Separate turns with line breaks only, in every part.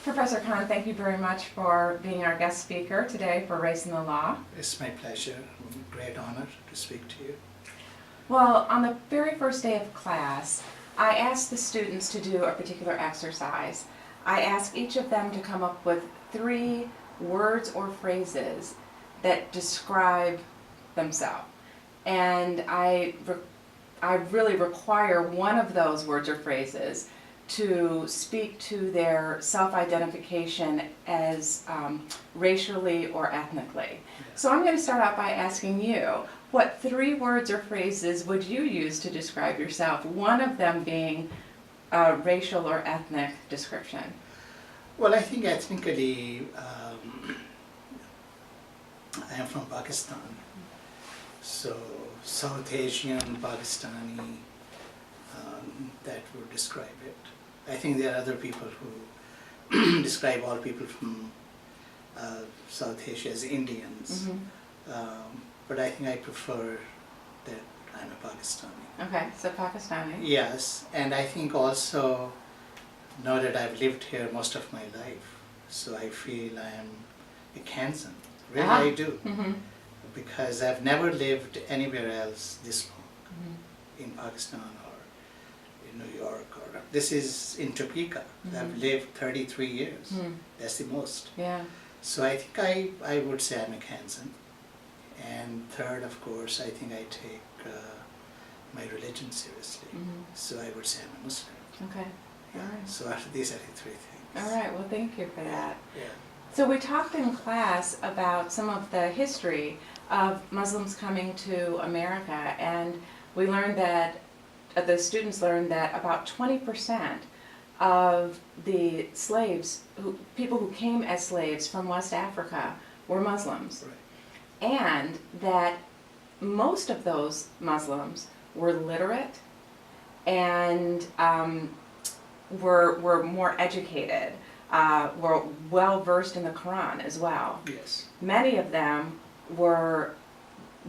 Professor Khan, thank you very much for being our guest speaker today for Race and the Law.
It's my pleasure, great honor to speak to you.
Well, on the very first day of class, I asked the students to do a particular exercise. I asked each of them to come up with 3 words or phrases that describe themselves. And I really require one of those words or phrases to speak to their self-identification as racially or ethnically. So I'm going to start out by asking you, what 3 words or phrases would you use to describe yourself, one of them being a racial or ethnic description?
Well, I think ethnically, I am from Pakistan, so South Asian, Pakistani, that would describe it. I think there are other people who describe all people from South Asia as Indians, but I think I prefer that I'm a Pakistani.
Okay, so Pakistani.
Yes, and I think also, now that I've lived here most of my life, so I feel I am a Kansan. Really, I do. Because I've never lived anywhere else this long, in Pakistan or in New York, or this is in Topeka. I've lived 33 years. That's the most.
Yeah.
So I think I would say I'm a Kansan. And third, of course, I think I take my religion seriously. So I would say I'm a Muslim.
Okay. All right.
So these are the 3 things.
All right. Well, thank you for that.
Yeah.
So we talked in class about some of the history of Muslims coming to America, and we learned that, the students learned that about 20% of the slaves, people who came as slaves from West Africa, were Muslims.
Right.
And that most of those Muslims were literate and were more educated. Were well versed in the Quran as well.
Yes.
Many of them were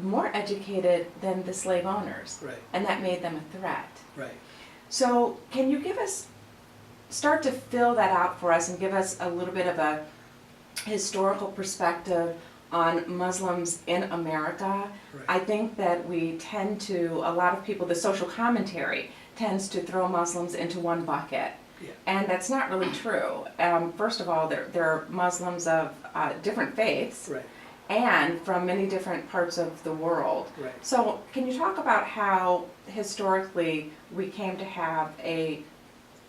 more educated than the slave owners,
Right.
and that made them a threat.
Right.
So can you start to fill that out for us and give us a little bit of a historical perspective on Muslims in America?
Right.
I think that a lot of people, the social commentary tends to throw Muslims into one bucket.
Yeah.
And that's not really true. First of all, there are Muslims of different faiths,
Right.
and from many different parts of the world.
Right.
So can you talk about how historically we came to have a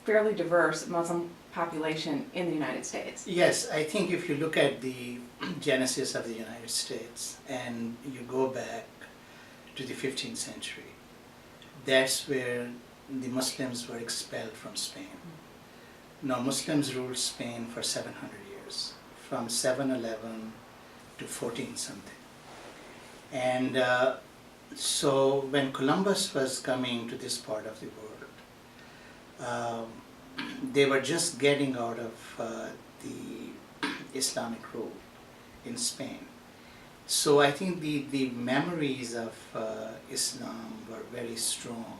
fairly diverse Muslim population in the United States?
Yes, I think if you look at the genesis of the United States and you go back to the 15th century, that's where the Muslims were expelled from Spain. Now, Muslims ruled Spain for 700 years, from 711 to 14 something. And so when Columbus was coming to this part of the world, they were just getting out of the Islamic rule in Spain. So I think the memories of Islam were very strong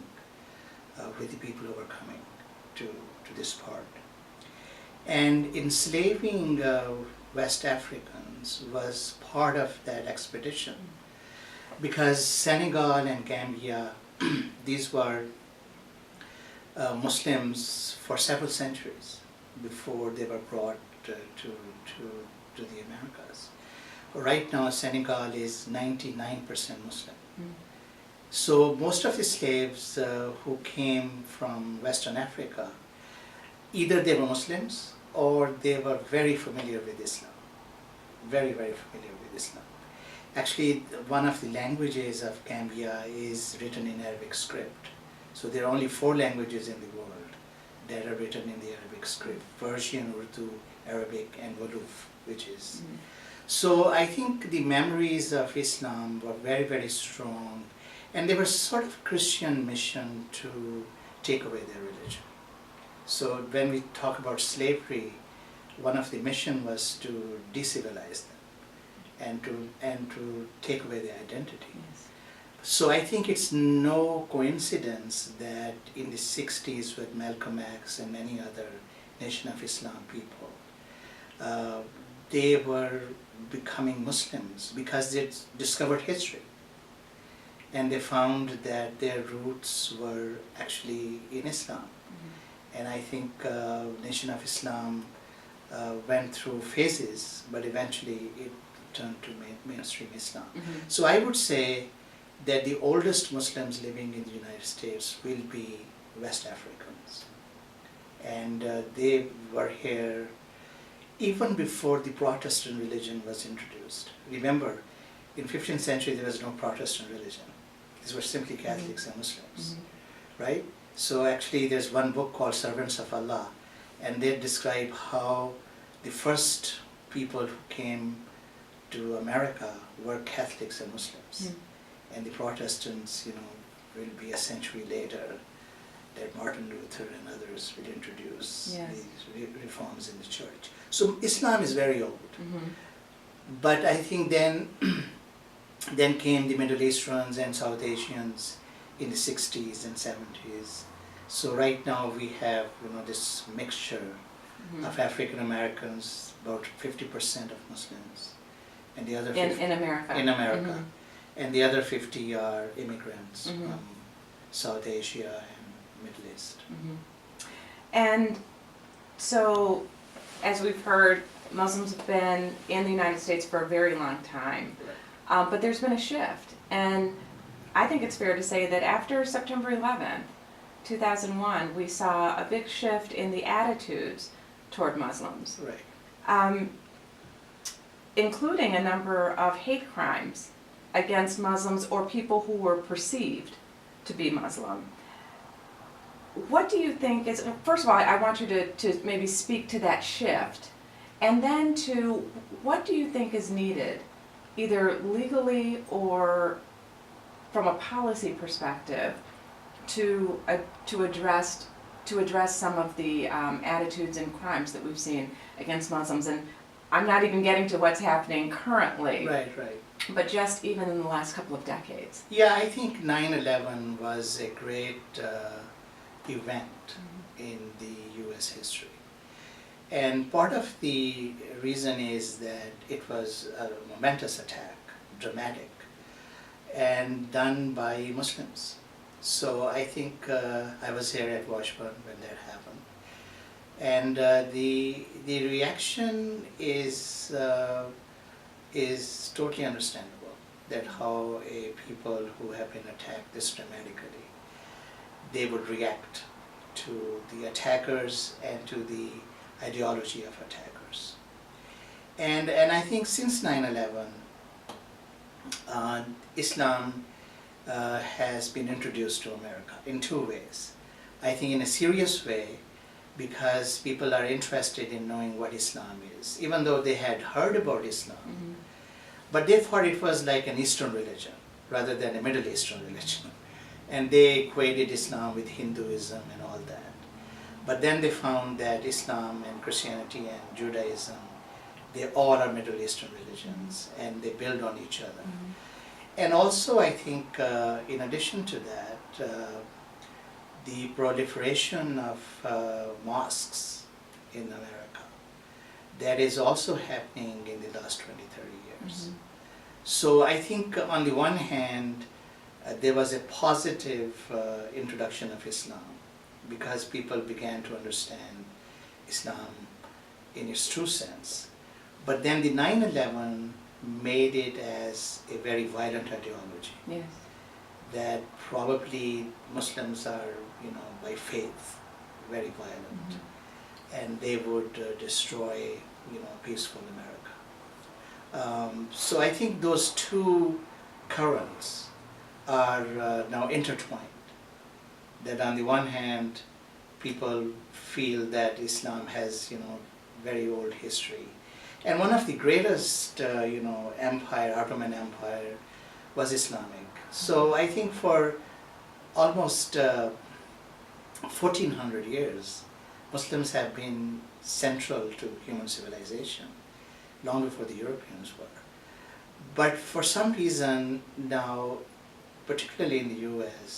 with the people who were coming to this part. And enslaving West Africans was part of that expedition, because Senegal and Gambia, these were Muslims for several centuries before they were brought to the Americas. Right now, Senegal is 99% Muslim. So most of the slaves who came from Western Africa, either they were Muslims or they were very familiar with Islam. Very, very familiar with Islam. Actually, one of the languages of Gambia is written in Arabic script. So there are only 4 languages in the world that are written in the Arabic script: Persian, Urdu, Arabic, and Wolof, which is. So I think the memories of Islam were very, very strong, and they were sort of Christian mission to take away their religion. So when we talk about slavery, one of the mission was to decivilize them and to take away their identity.
Yes.
So I think it's no coincidence that in the 60s with Malcolm X and many other Nation of Islam people, they were becoming Muslims because they discovered history. And they found that their roots were actually in Islam. And I think Nation of Islam went through phases, but eventually it turned to mainstream Islam. So I would say that the oldest Muslims living in the United States will be West Africans. And they were here even before the Protestant religion was introduced. Remember, in 15th century there was no Protestant religion. These were simply Catholics and Muslims, right? So actually there's one book called Servants of Allah, and they describe how the first people who came to America were Catholics and Muslims. And the Protestants, will be a century later that Martin Luther and others will introduce these reforms in the church. So Islam is very old. But I think then came the Middle Easterns and South Asians in the 60s and 70s. So right now we have this mixture of African Americans, about 50% of Muslims, and the other 50
in America.
In America, and the other 50 are immigrants from South Asia and Middle East.
And so, as we've heard, Muslims have been in the United States for a very long time. But there's been a shift, and I think it's fair to say that after September 11th, 2001, we saw a big shift in the attitudes toward Muslims, including a number of hate crimes against Muslims or people who were perceived to be Muslim. What do you think is, first of all, I want you to maybe speak to that shift, and then to what do you think is needed, either legally or from a policy perspective, to address some of the attitudes and crimes that we've seen against Muslims. And I'm not even getting to what's happening currently,
Right.
but just even in the last couple of decades.
Yeah, I think 9/11 was a great event in the US history. And part of the reason is that it was a momentous attack, dramatic, and done by Muslims. So I think I was here at Washburn when that happened. And the reaction is totally understandable, that how a people who have been attacked this dramatically, they would react to the attackers and to the ideology of attackers. And I think since 9/11, Islam has been introduced to America in two ways. I think in a serious way, because people are interested in knowing what Islam is, even though they had heard about Islam, but they thought it was like an Eastern religion rather than a Middle Eastern religion. And they equated Islam with Hinduism and all that. But then they found that Islam and Christianity and Judaism, they all are Middle Eastern religions, and they build on each other. And also I think in addition to that, the proliferation of mosques in America, that is also happening in the last 20, 30 years. So I think on the one hand, there was a positive introduction of Islam, because people began to understand Islam in its true sense. But then the 9/11 made it as a very violent ideology.
Yes.
That probably Muslims are, by faith, very violent, and they would destroy, peaceful America. So I think those two currents are now intertwined. That on the one hand, people feel that Islam has, very old history. And one of the greatest, empire, Ottoman Empire, was Islamic. So I think for almost 1400 years, Muslims have been central to human civilization, long before the Europeans were. But for some reason now, particularly in the US,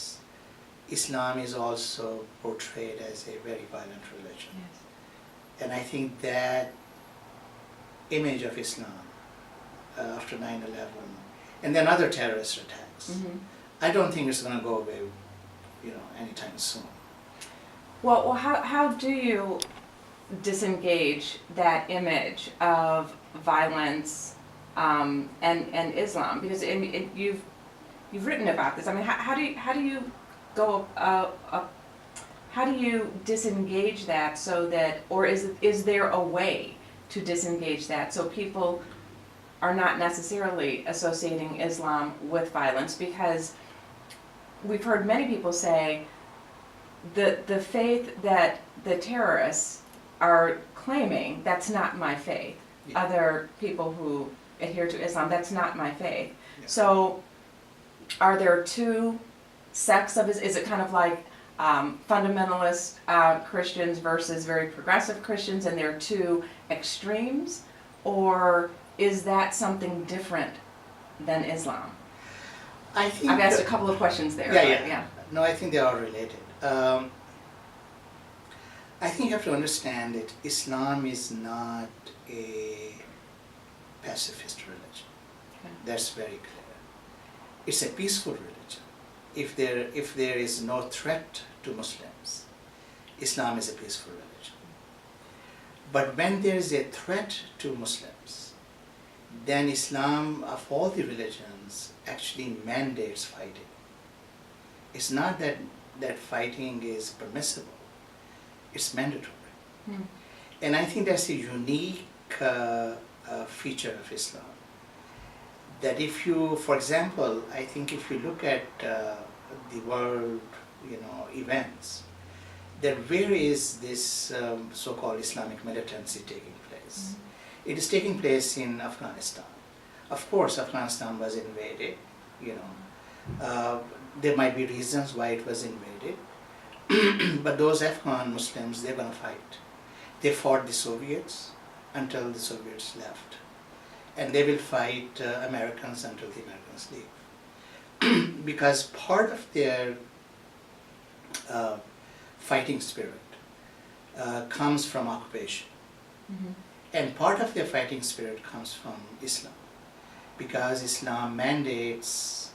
Islam is also portrayed as a very violent religion.
Yes.
And I think that image of Islam after 9/11, and then other terrorist attacks.
Mhm.
I don't think it's going to go away, anytime soon.
Well, how do you disengage that image of violence and Islam? Because you've written about this. I mean, how do you go how do you disengage that so that, or is there a way to disengage that so people are not necessarily associating Islam with violence? Because we've heard many people say the faith that the terrorists are claiming, that's not my faith.
Yeah.
Other people who adhere to Islam, that's not my faith.
Yeah.
So are there two sects of it? Is it kind of like fundamentalist Christians versus very progressive Christians, and there are two extremes? Or is that something different than Islam?
I think
I've asked a couple of questions there.
Yeah. No, I think they are related. I think you have to understand that Islam is not a pacifist religion.
Okay.
That's very clear. It's a peaceful religion. If there is no threat to Muslims, Islam is a peaceful religion. But when there is a threat to Muslims, then Islam, of all the religions, actually mandates fighting. It's not that fighting is permissible, it's mandatory.
Hmm.
And I think that's a unique feature of Islam. That if you, for example, I think if you look at the world, events, that where is this so-called Islamic militancy taking place?
Mm-hmm.
It is taking place in Afghanistan. Of course, Afghanistan was invaded, there might be reasons why it was invaded, but those Afghan Muslims, they're going to fight. They fought the Soviets until the Soviets left, and they will fight Americans until the Americans leave. Because part of their fighting spirit comes from occupation,
Mm-hmm.
and part of their fighting spirit comes from Islam, because Islam mandates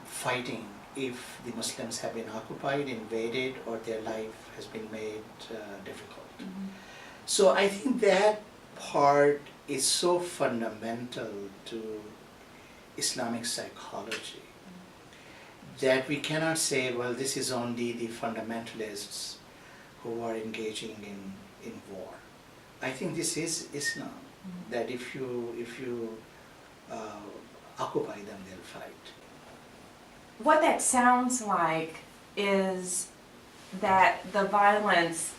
fighting if the Muslims have been occupied, invaded, or their life has been made difficult.
Mm-hmm.
So I think that part is so fundamental to Islamic psychology that we cannot say, well, this is only the fundamentalists who are engaging in war. I think this is Islam, that if you occupy them, they'll fight.
What that sounds like is that the violence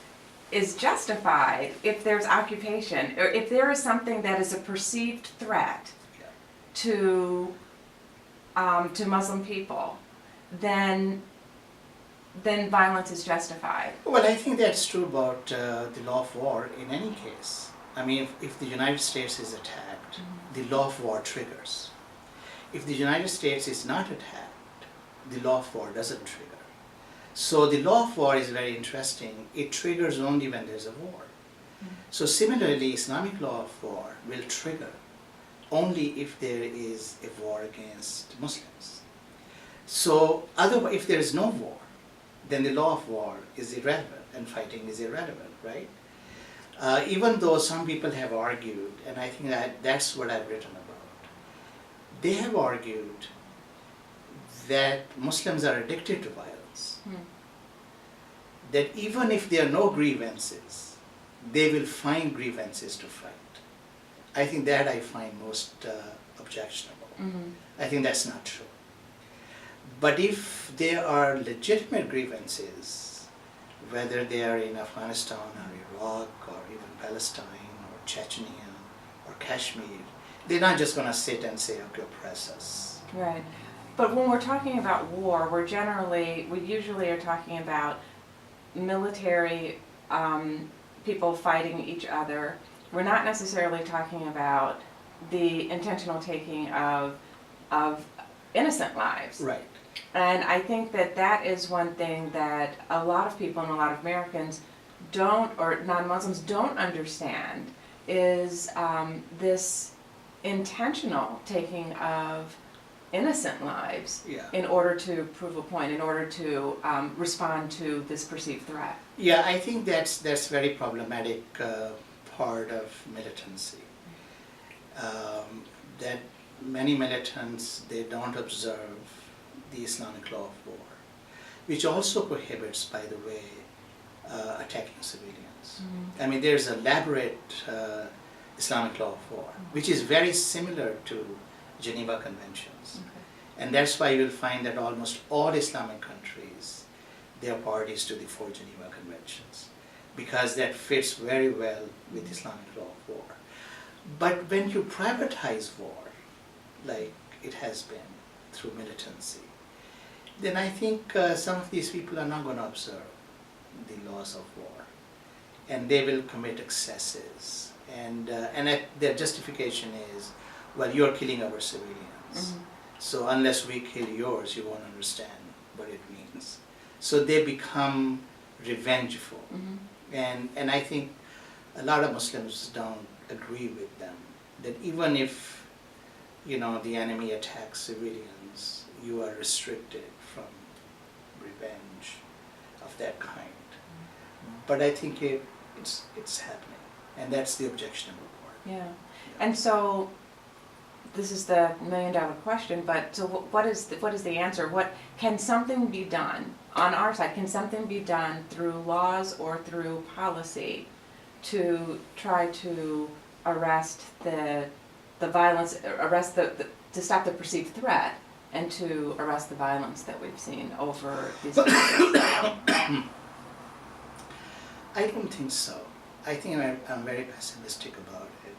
is justified if there's occupation, or if there is something that is a perceived threat
Yeah.
to Muslim people, then violence is justified.
Well, I think that's true about the law of war in any case. I mean, if the United States is attacked, the law of war triggers. If the United States is not attacked, the law of war doesn't trigger. So the law of war is very interesting. It triggers only when there's a war. So similarly, Islamic law of war will trigger only if there is a war against Muslims. So otherwise, if there is no war, then the law of war is irrelevant and fighting is irrelevant, right? Even though some people have argued, and I think that's what I've written about, they have argued that Muslims are addicted to violence. That even if there are no grievances, they will find grievances to fight. I think that I find most objectionable.
Mm-hmm.
I think that's not true. But if there are legitimate grievances, whether they are in Afghanistan or Iraq or even Palestine or Chechnya or Kashmir, they're not just going to sit and say, okay, oppress us.
Right. But when we're talking about war, we usually are talking about military people fighting each other. We're not necessarily talking about the intentional taking of innocent lives.
Right.
And I think that is one thing that a lot of people and a lot of Americans don't, or non-Muslims don't understand, is this intentional taking of innocent lives
Yeah.
in order to prove a point, in order to respond to this perceived threat.
Yeah, I think that's very problematic part of militancy. That many militants, they don't observe the Islamic law of war, which also prohibits, by the way, attacking civilians. I mean, there's an elaborate Islamic law of war, which is very similar to Geneva Conventions. And that's why you'll find that almost all Islamic countries, they are parties to the four Geneva Conventions, because that fits very well with Islamic law of war. But when you privatize war, like it has been through militancy, then I think some of these people are not going to observe the laws of war, and they will commit excesses. And their justification is, well, you're killing our civilians, so unless we kill yours, you won't understand what it means. So they become revengeful, and I think a lot of Muslims don't agree with them, that even if, you know, the enemy attacks civilians, you are restricted from revenge of that kind. But I think it's happening, and that's the objectionable part.
Yeah, and so this is the million-dollar question. But so, what is the answer? What can something be done on our side? Can something be done through laws or through policy to try to arrest the violence, arrest to stop the perceived threat, and to arrest the violence that we've seen over these years?
I don't think so. I think I'm very pessimistic about it.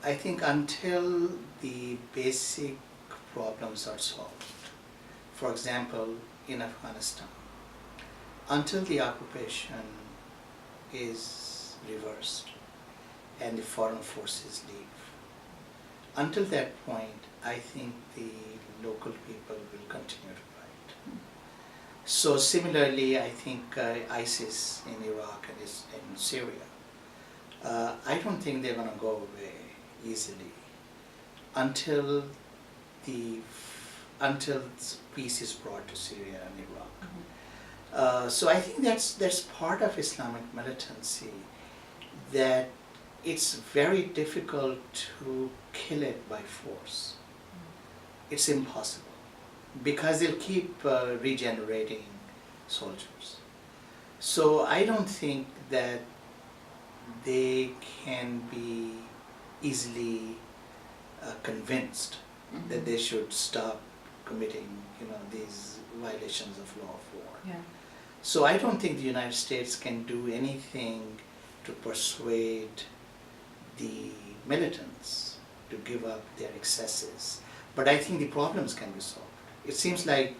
I think until the basic problems are solved, for example, in Afghanistan, until the occupation is reversed and the foreign forces leave, until that point, I think the local people will continue to fight. So similarly, I think ISIS in Iraq and in Syria, I don't think they're going to go away easily until peace is brought to Syria and Iraq. So I think that's part of Islamic militancy, that it's very difficult to kill it by force. It's impossible, because they'll keep regenerating soldiers. So I don't think that they can be easily convinced that they should stop committing, you know, these violations of law of war.
Yeah.
So I don't think the United States can do anything to persuade the militants to give up their excesses. But I think the problems can be solved. It seems like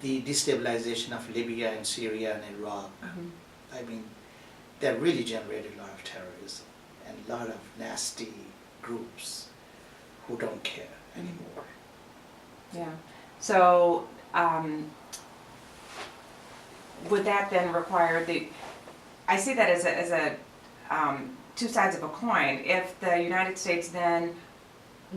the destabilization of Libya and Syria and Iraq, I mean, that really generated a lot of terrorism and a lot of nasty groups who don't care anymore.
Yeah. So would that then require I see that as a two sides of a coin. If the United States then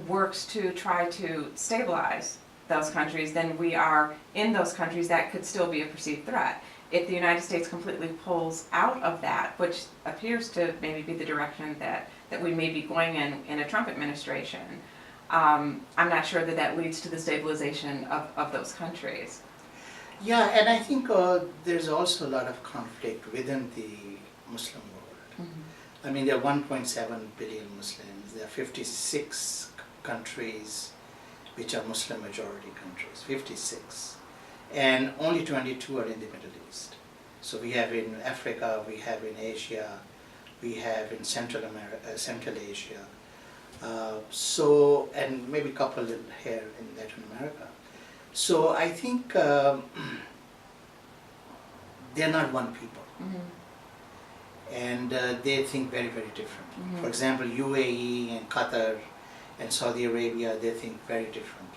works to try to stabilize those countries, then we are in those countries, that could still be a perceived threat. If the United States completely pulls out of that, which appears to maybe be the direction that we may be going in a Trump administration, I'm not sure that leads to the stabilization of those countries.
Yeah, and I think there's also a lot of conflict within the Muslim world. I mean, there are 1.7 billion Muslims. There are 56 countries which are Muslim majority countries, 56. And only 22 are in the Middle East. So we have in Africa, we have in Asia, we have in Central Asia. So, and maybe a couple here in Latin America. So I think they're not one people. And they think very, very different. For example, UAE and Qatar and Saudi Arabia, they think very differently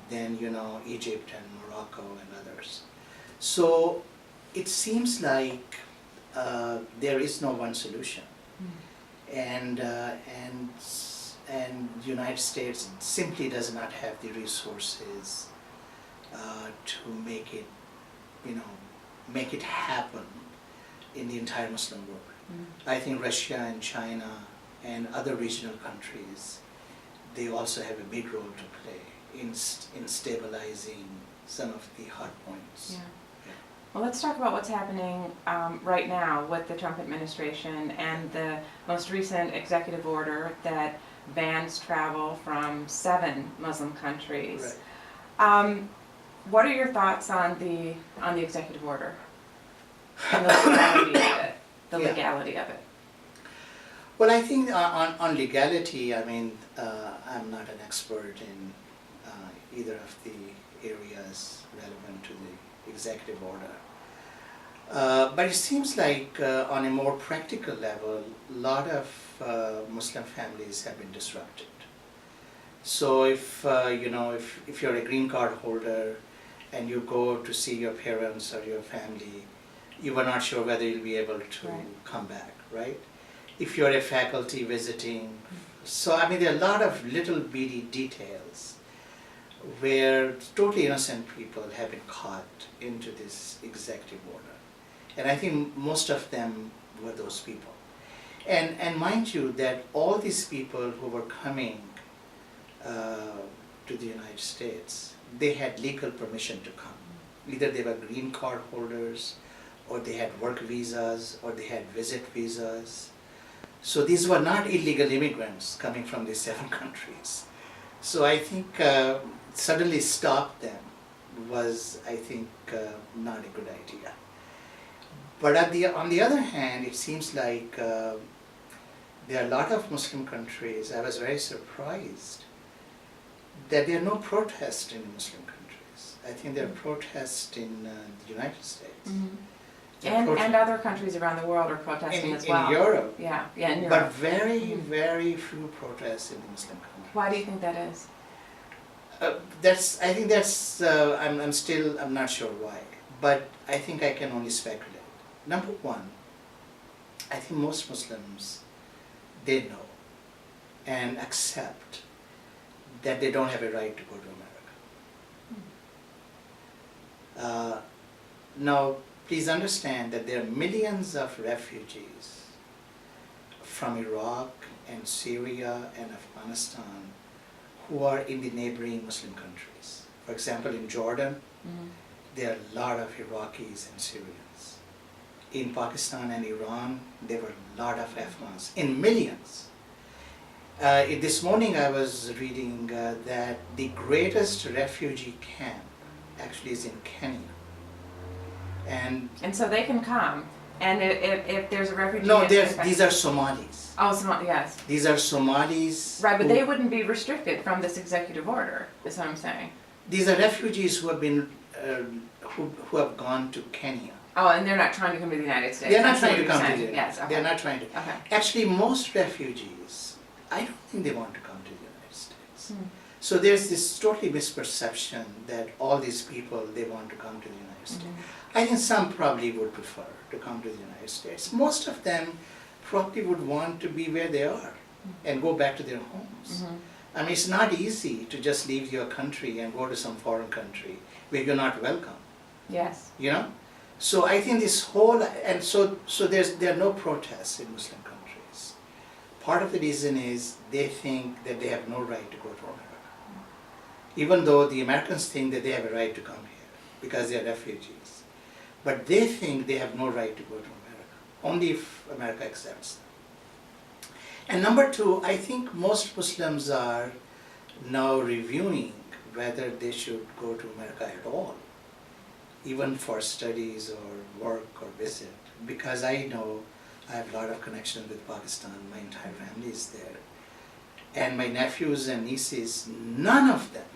than, you know, Egypt and Morocco and others. So it seems like there is no one solution. and United States simply does not have the resources to make it, make it happen in the entire Muslim world. I think Russia and China and other regional countries, they also have a big role to play in stabilizing some of the hard points.
Yeah. Well, let's talk about what's happening right now with the Trump administration and the most recent executive order that bans travel from 7 Muslim countries.
Right.
What are your thoughts on the executive order and the legality of it? The
Yeah.
legality of it.
Well, I think on legality, I mean, I'm not an expert in either of the areas relevant to the executive order. But it seems like on a more practical level, a lot of Muslim families have been disrupted. So if if you're a green card holder and you go to see your parents or your family, you were not sure whether you'll be able to come back, right? If you're a faculty visiting, so I mean there are a lot of little bitty details where totally innocent people have been caught into this executive order. And I think most of them were those people. And mind you that all these people who were coming to the United States, they had legal permission to come. Either they were green card holders, or they had work visas, or they had visit visas. So these were not illegal immigrants coming from these 7 countries. So I think suddenly stop them was, I think, not a good idea. But on the other hand, it seems like there are a lot of Muslim countries. I was very surprised that there are no protests in Muslim countries. I think there are protests in the United States.
Mm-hmm. And other countries around the world are protesting as well.
In Europe.
Yeah, in Europe.
But very, very few protests in the Muslim countries.
Why do you think that is?
I think that's, I'm not sure why, but I think I can only speculate. Number one, I think most Muslims, they know and accept that they don't have a right to go to America. Now, please understand that there are millions of refugees from Iraq and Syria and Afghanistan who are in the neighboring Muslim countries. For example, in Jordan, there are a lot of Iraqis and Syrians. In Pakistan and Iran, there were a lot of Afghans, in millions. This morning I was reading that the greatest refugee camp actually is in Kenya.
And so they can come, and if there's a refugee...
No, these are Somalis.
Oh, yes.
These are Somalis.
Right, but they wouldn't be restricted from this executive order, is what I'm saying.
These are refugees who have been, who have gone to Kenya.
Oh, and they're not trying to come to the United States.
They're not trying to come to the United
States. Yes, okay.
They're not trying to.
Okay.
Actually, most refugees, I don't think they want to come to the United States. So there's this totally misperception that all these people, they want to come to the United States. I think some probably would prefer to come to the United States. Most of them probably would want to be where they are and go back to their homes. I mean, it's not easy to just leave your country and go to some foreign country where you're not welcome.
Yes.
You know? So I think this whole, and so there are no protests in Muslim countries. Part of the reason is they think that they have no right to go to America. Even though the Americans think that they have a right to come here because they are refugees. But they think they have no right to go to America, only if America accepts them. And number two, I think most Muslims are now reviewing whether they should go to America at all, even for studies or work or visit, because I know I have a lot of connection with Pakistan, my entire family is there. And my nephews and nieces, none of them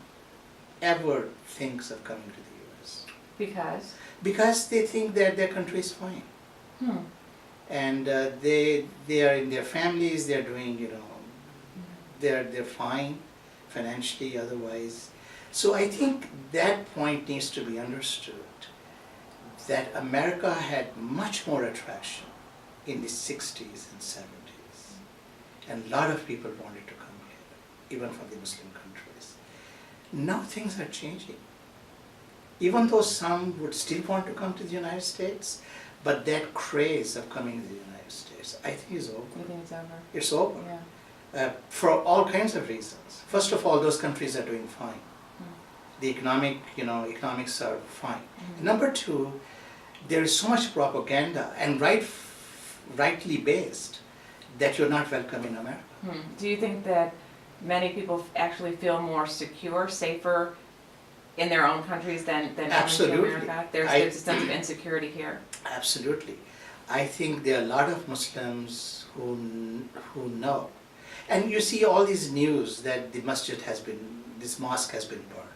ever thinks of coming to the US.
Because?
Because they think that their country is fine. And they are in their families, they're doing, they're fine financially, otherwise. So I think that point needs to be understood, that America had much more attraction in the 60s and 70s and a lot of people wanted to come here, even from the Muslim countries. Now things are changing. Even though some would still want to come to the United States, but that craze of coming to the United States, I think is over.
You think it's over?
It's over.
Yeah.
For all kinds of reasons. First of all, those countries are doing fine. The economics are fine. Number two, there is so much propaganda, and rightly based, that you're not welcome in America.
Do you think that many people actually feel more secure, safer in their own countries than coming to America? There's a sense of insecurity here.
Absolutely. I think there are a lot of Muslims who know. And you see all these news that this mosque has been burned.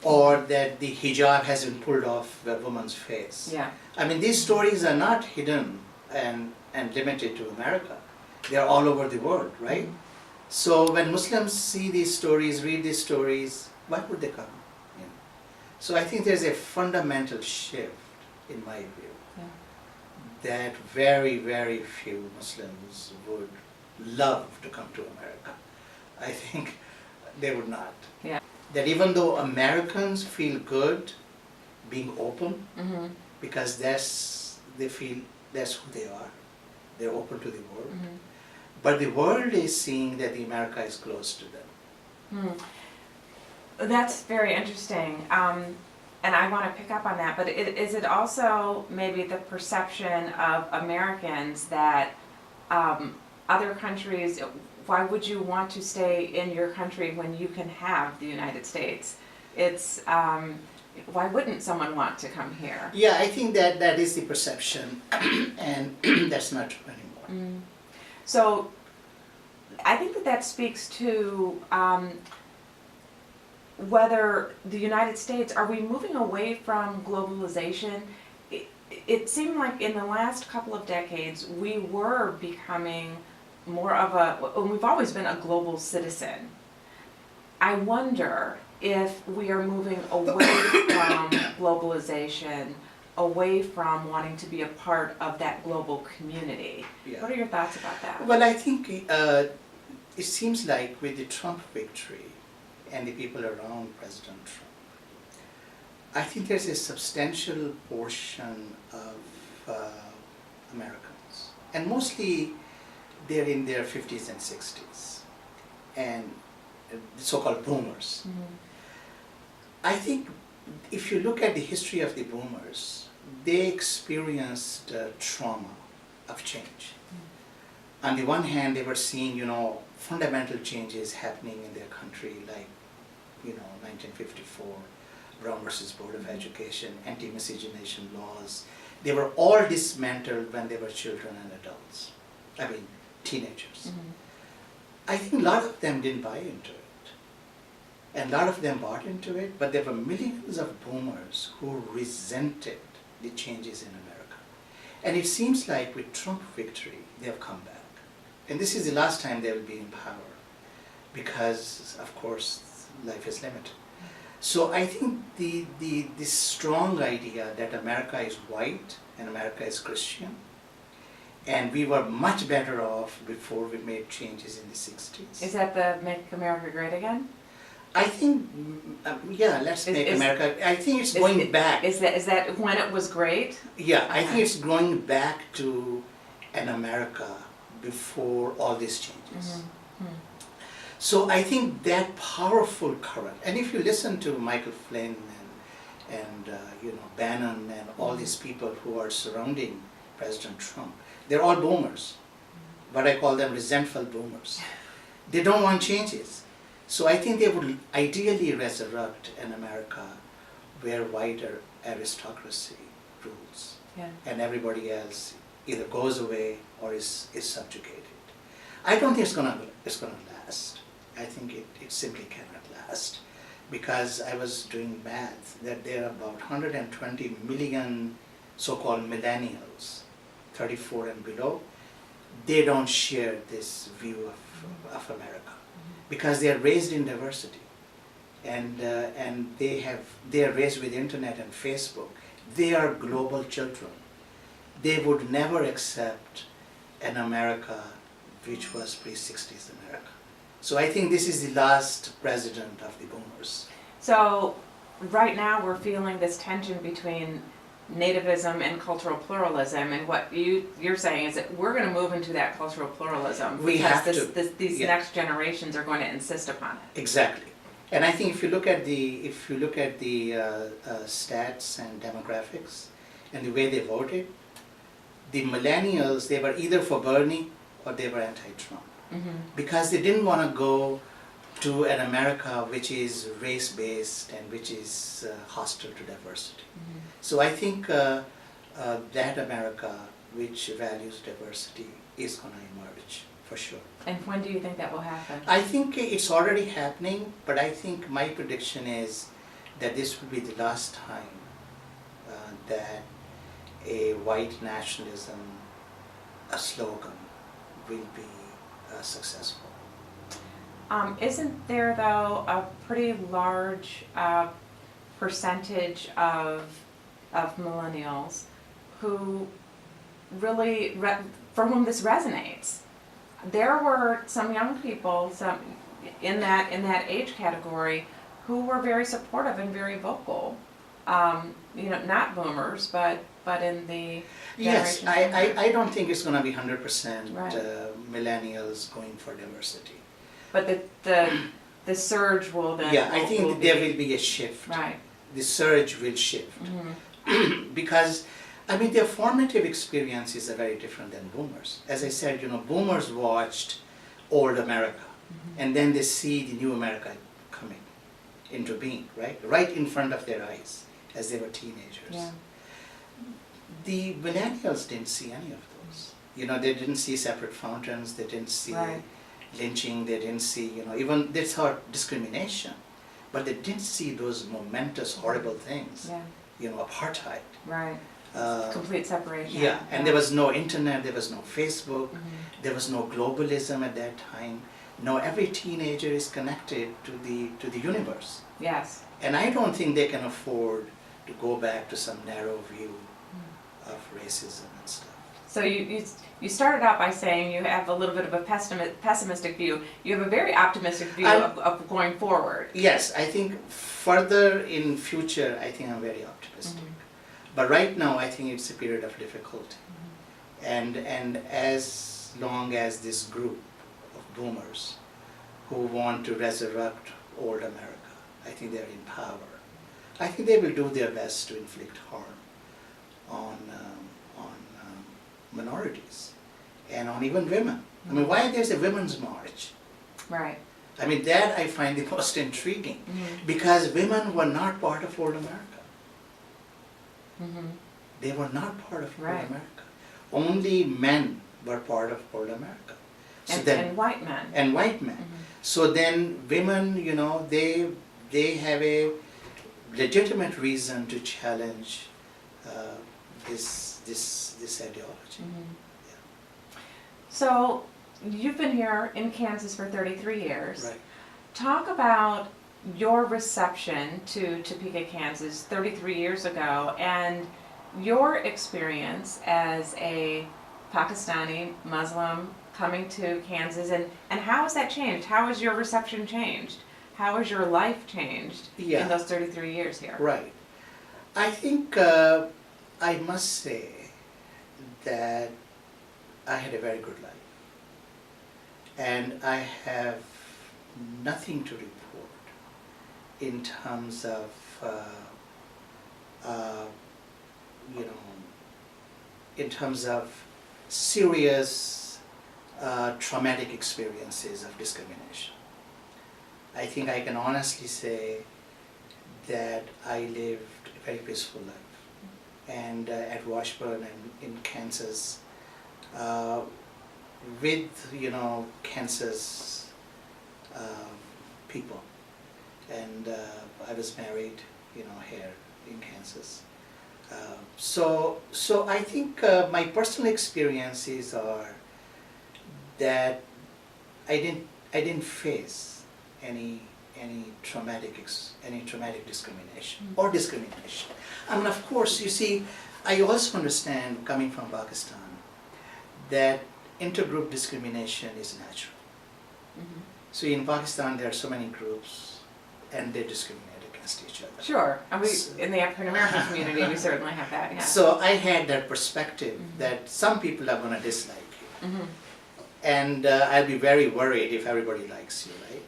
Or that the hijab has been pulled off a woman's face.
Yeah.
I mean, these stories are not hidden and limited to America. They are all over the world, right? So when Muslims see these stories, read these stories, why would they come? So I think there's a fundamental shift, in my view, that very, very few Muslims would love to come to America. I think they would not.
Yeah.
That even though Americans feel good being open, because they feel that's who they are, they're open to the world, but the world is seeing that the America is closed to them.
That's very interesting, and I want to pick up on that, but is it also maybe the perception of Americans that other countries, why would you want to stay in your country when you can have the United States? It's, why wouldn't someone want to come here?
Yeah, I think that is the perception, and that's not true anymore.
So I think that speaks to whether the United States, are we moving away from globalization? It seemed like in the last couple of decades we were becoming more of we've always been a global citizen. I wonder if we are moving away from globalization, away from wanting to be a part of that global community.
Yeah.
What are your thoughts about that?
Well, I think it seems like with the Trump victory and the people around President Trump, I think there's a substantial portion of Americans, and mostly they're in their 50s and 60s, and so-called boomers. I think if you look at the history of the boomers, they experienced trauma of change. On the one hand, they were seeing, fundamental changes happening in their country, like, 1954, Brown versus Board of Education, anti-miscegenation laws. They were all dismantled when they were children and adults. I mean, teenagers. I think a lot of them didn't buy into it. And a lot of them bought into it, but there were millions of boomers who resented the changes in America. And it seems like with Trump victory, they have come back. And this is the last time they will be in power, because, of course, life is limited. So I think this strong idea that America is white and America is Christian, and we were much better off before we made changes in the 60s.
Is that the Make America Great Again?
I think, let's make America, I think it's going back.
Is that when it was great?
Yeah, I think it's going back to an America before all these changes. So I think that powerful current, and if you listen to Michael Flynn and Bannon and all these people who are surrounding President Trump, they're all boomers, but I call them resentful boomers. They don't want changes. So I think they would ideally resurrect an America where white aristocracy rules, and everybody else either goes away or is subjugated. I don't think it's gonna last. I think it simply cannot last, because I was doing math that there are about 120 million so-called millennials, 34 and below. They don't share this view of America, because they are raised in diversity, and they are raised with internet and Facebook. They are global children. They would never accept an America which was pre-60s America. So I think this is the last president of the boomers.
So right now we're feeling this tension between nativism and cultural pluralism, and what you're saying is that we're going to move into that cultural pluralism
We
because
have to.
these
Yeah.
next generations are going to insist upon it.
Exactly. And I think if you look at the stats and demographics and the way they voted, the millennials, they were either for Bernie or they were anti-Trump, because they didn't want to go to an America which is race-based and which is hostile to diversity. So I think that America which values diversity is going to emerge for sure.
And when do you think that will happen?
I think it's already happening, but I think my prediction is that this will be the last time that a white nationalism, a slogan, will be successful.
Isn't there though a pretty large percentage of millennials who really, for whom this resonates? There were some young people, some in that age category, who were very supportive and very vocal. Not boomers, but in the
Yes,
generation.
I don't think it's going to be 100%
Right.
millennials going for diversity.
But the surge will then.
Yeah, I
will
think
be-
there will be a shift.
Right.
The surge will shift. Because, I mean, their formative experiences are very different than boomers. As I said, boomers watched old America, and then they see the new America coming into being, right in front of their eyes as they were teenagers.
Yeah.
The millennials didn't see any of those. They didn't see separate fountains, they didn't see
Right.
lynching, they didn't see, even they saw discrimination, but they didn't see those momentous, horrible things,
Yeah.
Apartheid.
Right.
Uh,
Complete separation.
yeah, and there was no internet, there was no Facebook,
Mhm.
there was no globalism at that time. Now every teenager is connected to the universe.
Yes.
And I don't think they can afford to go back to some narrow view of racism and stuff.
So you started out by saying you have a little bit of a pessimistic view. You have a very optimistic view of going forward.
Yes, I think further in future, I think I'm very optimistic. But right now, I think it's a period of difficulty. And as long as this group of boomers who want to resurrect old America, I think they're in power. I think they will do their best to inflict harm on minorities and on even women. I mean, why there's a women's march?
Right.
I mean, that I find the most intriguing, because women were not part of old America. They were not part of old
Right.
America. Only men were part of old America. So
And white men.
and white men. So then women, they have a legitimate reason to challenge this ideology.
So you've been here in Kansas for 33 years.
Right.
Talk about your reception to Topeka, Kansas 33 years ago, and your experience as a Pakistani Muslim coming to Kansas, and how has that changed? How has your reception changed? How has your life changed in those 33 years here?
Right. I think I must say that I had a very good life. And I have nothing to report in terms of, serious traumatic experiences of discrimination. I think I can honestly say that I lived a very peaceful life. And at Washburn and in Kansas, with Kansas people, and I was married here in Kansas. So I think my personal experiences are that I didn't face any traumatic discrimination or discrimination. I mean, of course, you see, I also understand, coming from Pakistan, that intergroup discrimination is natural.
Mhm.
So in Pakistan, there are so many groups, and they discriminate against each other.
Sure, and we,
So-
in the African American community, we certainly have that, yeah.
So I had that perspective
Mhm.
that some people are going to dislike you,
Mhm.
and I'll be very worried if everybody likes you, right?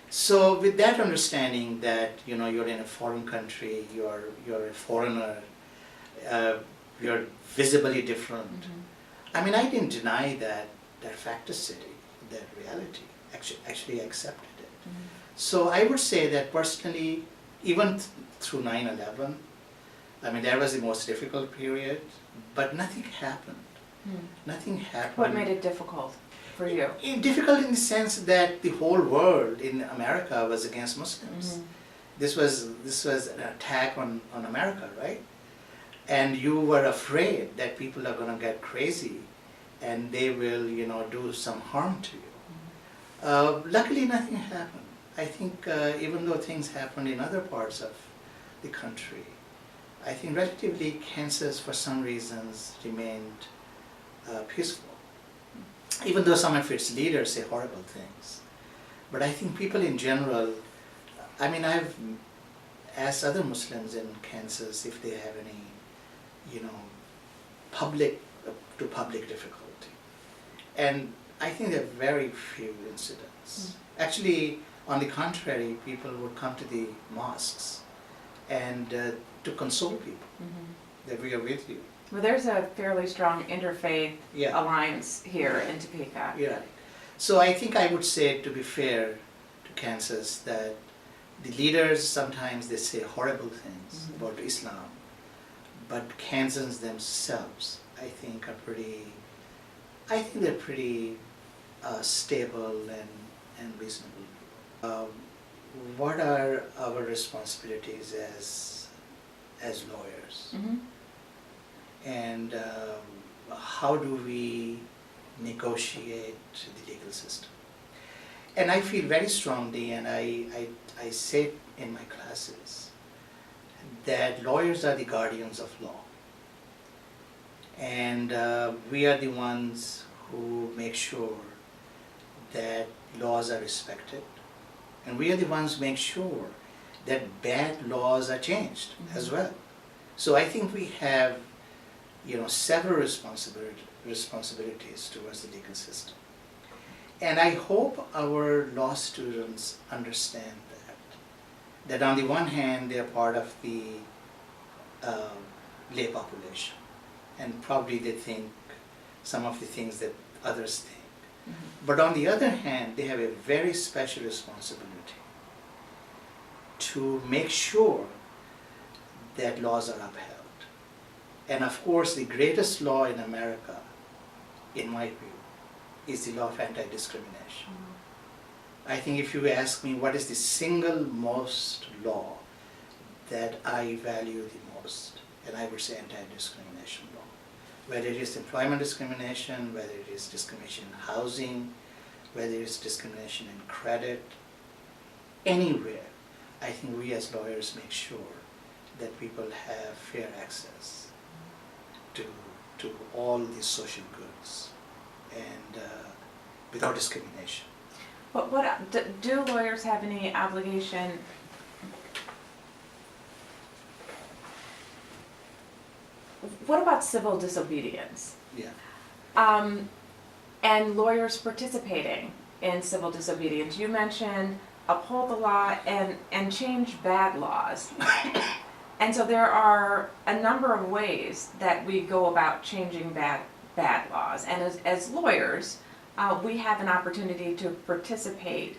So with that understanding that you're in a foreign country, you're a foreigner, you're visibly different.
Mhm.
I mean, I didn't deny that facticity, that reality. Actually, I accepted it.
Mhm.
So I would say that personally, even through 9/11, I mean, that was the most difficult period, but nothing happened.
Hmm.
Nothing happened.
What made it difficult for you?
Difficult in the sense that the whole world in America was against Muslims.
Mhm.
This was an attack on America, right? And you were afraid that people are going to get crazy and they will, do some harm to you. Luckily, nothing happened. I think even though things happened in other parts of the country, I think relatively Kansas, for some reasons, remained peaceful. Even though some of its leaders say horrible things. But I think people in general, I mean, I've asked other Muslims in Kansas if they have any, public difficulty. And I think there are very few incidents. Actually, on the contrary, people would come to the mosques and to console people,
Mhm.
that we are with you.
Well, there's a fairly strong interfaith
Yeah.
alliance here in Topeka.
Yeah. So I think I would say, to be fair to Kansas, that the leaders sometimes they say horrible things
Mhm.
about Islam, but Kansans themselves, I think they're pretty stable and reasonable. What are our responsibilities as lawyers?
Mhm.
And how do we negotiate the legal system? And I feel very strongly, and I say it in my classes, that lawyers are the guardians of law. And we are the ones who make sure that laws are respected. And we are the ones who make sure that bad laws are changed as well. So I think we have several responsibilities towards the legal system. And I hope our law students understand that on the one hand, they are part of the lay population, and probably they think some of the things that others think.
Mhm.
But on the other hand, they have a very special responsibility to make sure that laws are upheld. And of course, the greatest law in America, in my view, is the law of anti-discrimination. I think if you ask me what is the single most law that I value the most, and I would say anti-discrimination law. Whether it is employment discrimination, whether it is discrimination in housing, whether it is discrimination in credit, anywhere, I think we as lawyers make sure that people have fair access to all these social goods and without discrimination.
But do lawyers have any obligation? What about civil disobedience?
Yeah.
And lawyers participating in civil disobedience? You mentioned uphold the law and change bad laws. And so there are a number of ways that we go about changing bad laws. And as lawyers, we have an opportunity to participate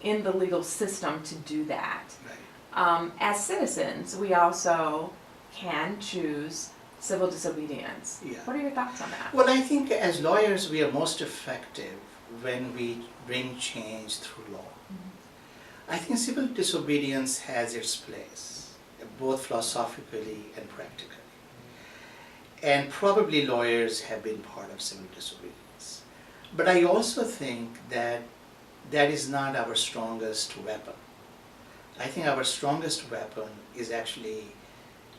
in the legal system to do that.
Right.
As citizens, we also can choose civil disobedience.
Yeah.
What are your thoughts on that?
Well, I think as lawyers we are most effective when we bring change through law. I think civil disobedience has its place, both philosophically and practically. And probably lawyers have been part of civil disobedience. But I also think that that is not our strongest weapon. I think our strongest weapon is actually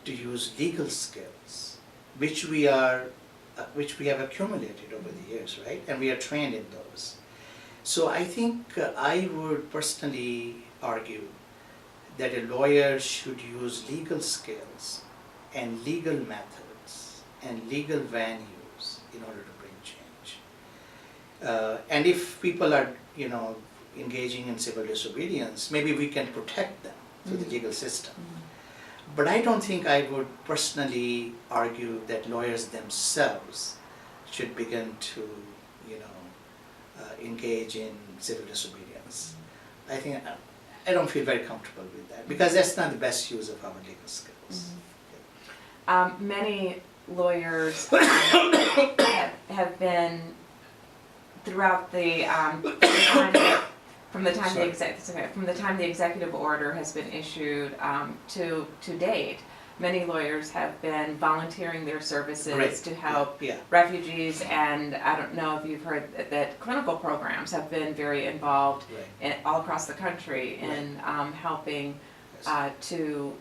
to use legal skills, which we are which we have accumulated over the years, right? And we are trained in those. So I think I would personally argue that a lawyer should use legal skills and legal methods and legal venues in order to bring change. And if people are, engaging in civil disobedience, maybe we can protect them through the legal system. But I don't think I would personally argue that lawyers themselves should begin to, engage in civil disobedience. I don't feel very comfortable with that because that's not the best use of our legal skills.
Many lawyers have been throughout the from the time the executive order has been issued to date. Many lawyers have been volunteering their services to help refugees, and I don't know if you've heard that clinical programs have been very involved all across the country in helping to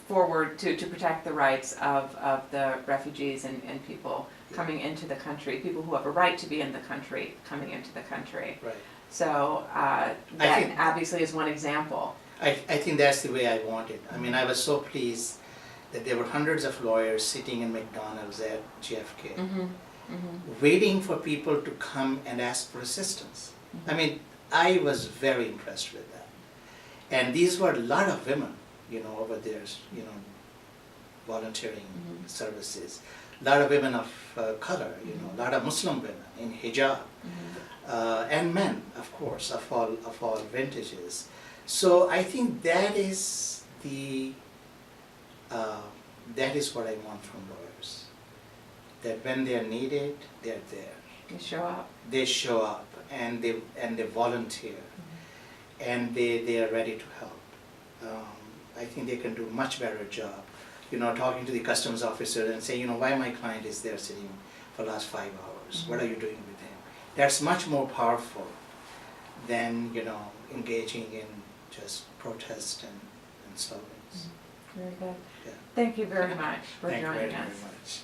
protect the rights of the refugees and people coming into the country, people who have a right to be in the country coming into the country.
Right.
So that obviously is one example.
I think that's the way I want it. I mean, I was so pleased that there were hundreds of lawyers sitting in McDonald's at JFK, waiting for people to come and ask for assistance. I mean, I was very impressed with that. And these were a lot of women, over there, volunteering services. A lot of women of color, a lot of Muslim women in hijab, and men, of course, of all vintages. So I think that is what I want from lawyers. That when they are needed, they are there.
They show up.
They show up and they volunteer, and they are ready to help. I think they can do a much better job, talking to the customs officer and say, why my client is there sitting for the last 5 hours? What are you doing with him? That's much more powerful than, engaging in just protest and slogans.
Very good.
Yeah.
Thank you very much for
Thank you
joining
very
us.
much.